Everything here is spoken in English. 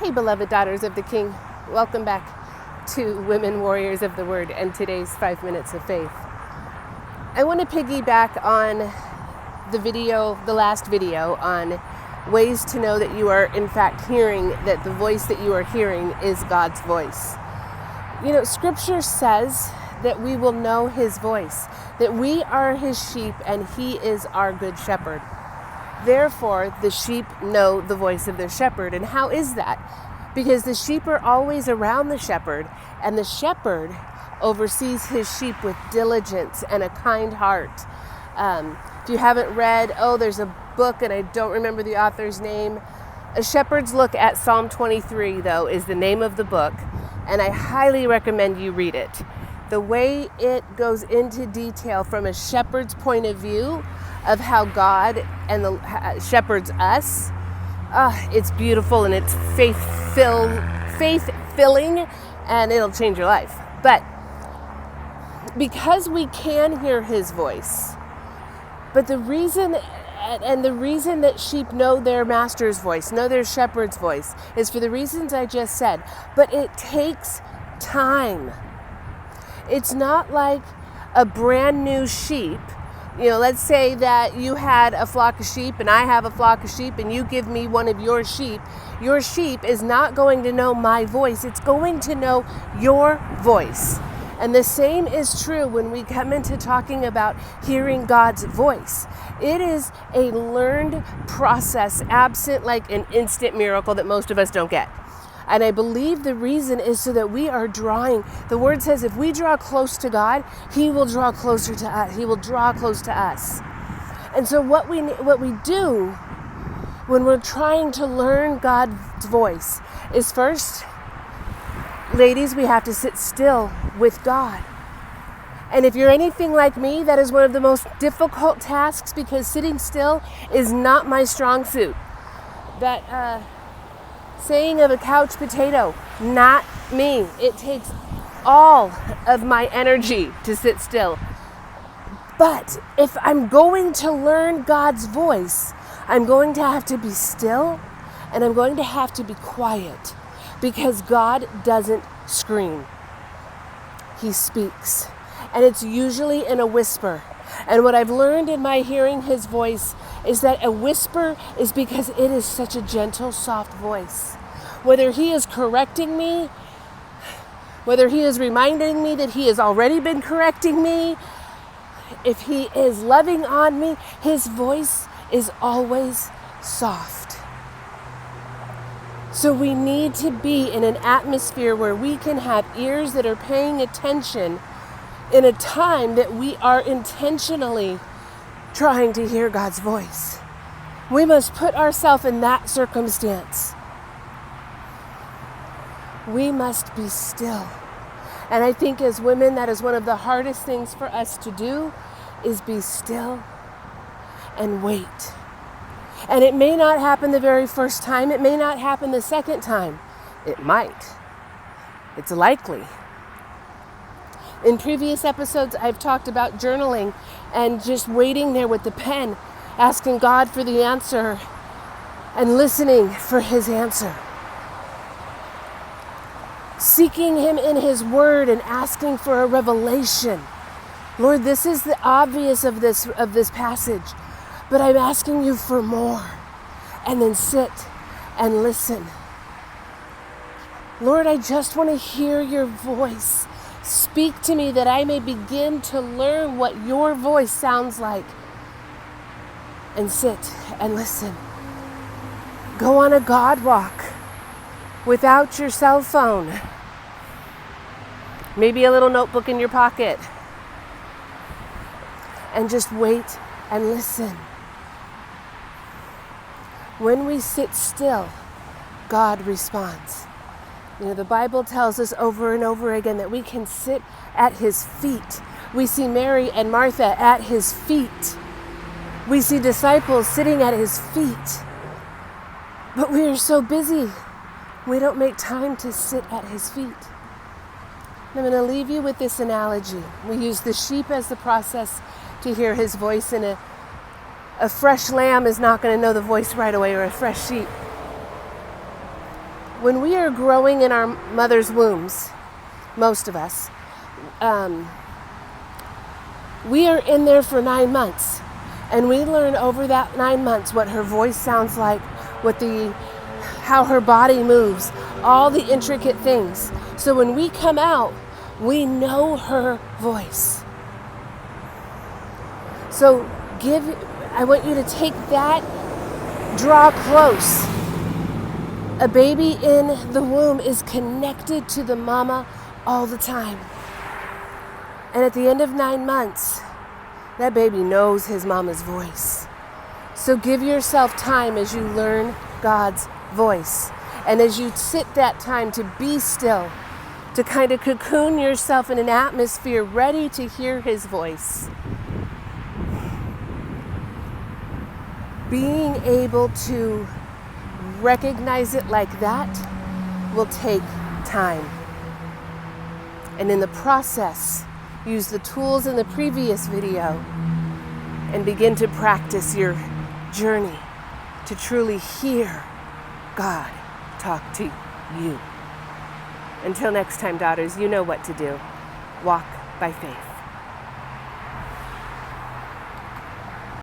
Hey, beloved daughters of the King. Welcome back to Women Warriors of the Word and today's 5 minutes of faith. I want to piggyback on the last video on ways to know that you are in fact hearing, that the voice that you are hearing is God's voice. You know, Scripture says that we will know His voice, that we are His sheep and He is our good shepherd. Therefore, the sheep know the voice of their shepherd. And how is that? Because the sheep are always around the shepherd, and the shepherd oversees his sheep with diligence and a kind heart. If you haven't read, there's a book, and I don't remember the author's name. A Shepherd's Look at Psalm 23, though, is the name of the book, and I highly recommend you read it. The way it goes into detail from a shepherd's point of view of how God and the shepherds us, it's beautiful and it's faith-filling, and it'll change your life. But because we can hear His voice, but the reason that sheep know their master's voice, know their shepherd's voice, is for the reasons I just said. But it takes time. It's not like a brand new sheep. You know, let's say that you had a flock of sheep and I have a flock of sheep and you give me one of your sheep. Your sheep is not going to know my voice. It's going to know your voice. And the same is true when we come into talking about hearing God's voice. It is a learned process, absent like an instant miracle that most of us don't get. And I believe the reason is so that we are drawing. The word says if we draw close to God, He will draw closer to us. He will draw close to us. And so what we do when we're trying to learn God's voice is first, ladies, we have to sit still with God. And if you're anything like me, that is one of the most difficult tasks because sitting still is not my strong suit. That saying of a couch potato, not me. It takes all of my energy to sit still. But if I'm going to learn God's voice, I'm going to have to be still and I'm going to have to be quiet because God doesn't scream. He speaks. And it's usually in a whisper. And what I've learned in my hearing His voice is that a whisper is because it is such a gentle, soft voice. Whether He is correcting me, whether He is reminding me that He has already been correcting me, if He is loving on me, His voice is always soft. So we need to be in an atmosphere where we can have ears that are paying attention in a time that we are intentionally trying to hear God's voice. We must put ourselves in that circumstance. We must be still. And I think as women, that is one of the hardest things for us to do, is be still and wait. And it may not happen the very first time. It may not happen the second time. It might. It's likely. In previous episodes, I've talked about journaling and just waiting there with the pen, asking God for the answer and listening for His answer. Seeking Him in His Word and asking for a revelation. Lord, this is the obvious of this passage, but I'm asking You for more. And then sit and listen. Lord, I just want to hear Your voice. Speak to me that I may begin to learn what Your voice sounds like. And sit and listen. Go on a God walk without your cell phone. Maybe a little notebook in your pocket. And just wait and listen. When we sit still, God responds. You know, the Bible tells us over and over again that we can sit at His feet. We see Mary and Martha at His feet. We see disciples sitting at His feet. But we are so busy, we don't make time to sit at His feet. I'm going to leave you with this analogy. We use the sheep as the process to hear His voice, and a fresh lamb is not going to know the voice right away, or a fresh sheep. when we are growing in our mother's wombs, most of us, we are in there for 9 months, and we learn over that 9 months what her voice sounds like, how her body moves, all the intricate things. So when we come out, we know her voice. So I want you to take that, draw close. A baby in the womb is connected to the mama all the time. And at the end of 9 months, that baby knows his mama's voice. So give yourself time as you learn God's voice. And as you sit that time to be still, to kind of cocoon yourself in an atmosphere ready to hear his voice. Being able to recognize it like that will take time. And in the process, use the tools in the previous video and begin to practice your journey to truly hear God talk to you. Until next time, daughters, you know what to do. Walk by faith.